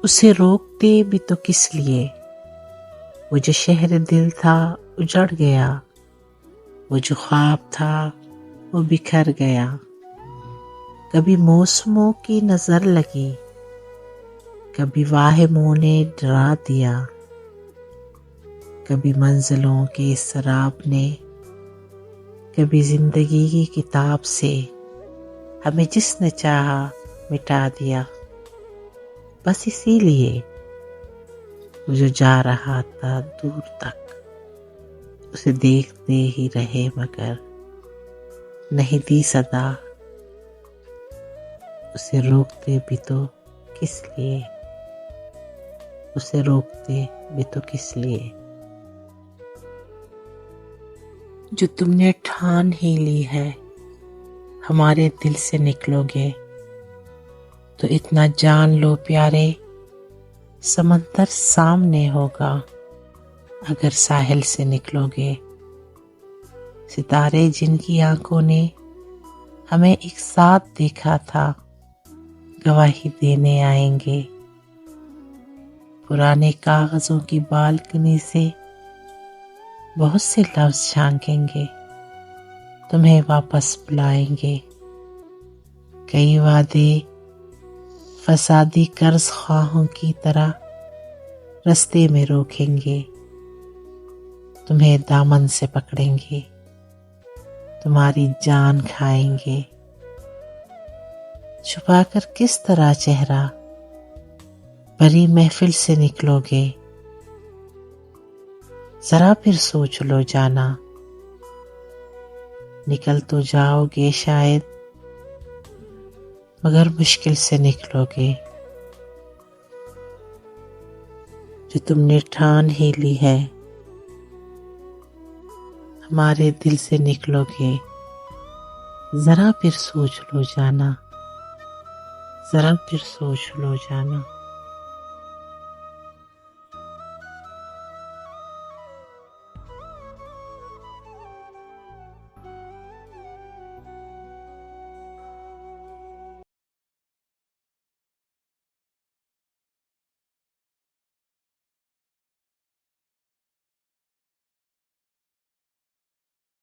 اسے روکتے بھی تو کس لیے؟ وہ جو شہر دل تھا اجڑ گیا، وہ جو خواب تھا وہ بکھر گیا۔ کبھی موسموں کی نظر لگی، کبھی واہموں نے ڈرا دیا، کبھی منزلوں کے سراب نے، کبھی زندگی کی کتاب سے ہمیں جس نے چاہا مٹا دیا۔ بس اسی لیے وہ جو جا رہا تھا دور تک، اسے دیکھتے ہی رہے مگر نہیں دی صدا۔ اسے روکتے بھی تو کس لیے؟ اسے روکتے بھی تو کس لیے؟ جو تم نے ٹھان ہی لی ہے ہمارے دل سے نکلو گے، تو اتنا جان لو پیارے، سمندر سامنے ہوگا اگر ساحل سے نکلو گے۔ ستارے جن کی آنکھوں نے ہمیں ایک ساتھ دیکھا تھا، گواہی دینے آئیں گے۔ پرانے کاغذوں کی بالکنی سے بہت سے لفظ جھانکیں گے، تمہیں واپس بلائیں گے۔ کئی وعدے فسادی قرض خواہوں کی طرح رستے میں روکیں گے، تمہیں دامن سے پکڑیں گے، تمہاری جان کھائیں گے۔ چھپا کر کس طرح چہرہ بھری محفل سے نکلو گے؟ ذرا پھر سوچ لو جانا، نکل تو جاؤ گے شاید مگر مشکل سے نکلو گے۔ جو تم نے ٹھان ہی لی ہے ہمارے دل سے نکلو گے، ذرا پھر سوچ لو جانا، ذرا پھر سوچ لو جانا۔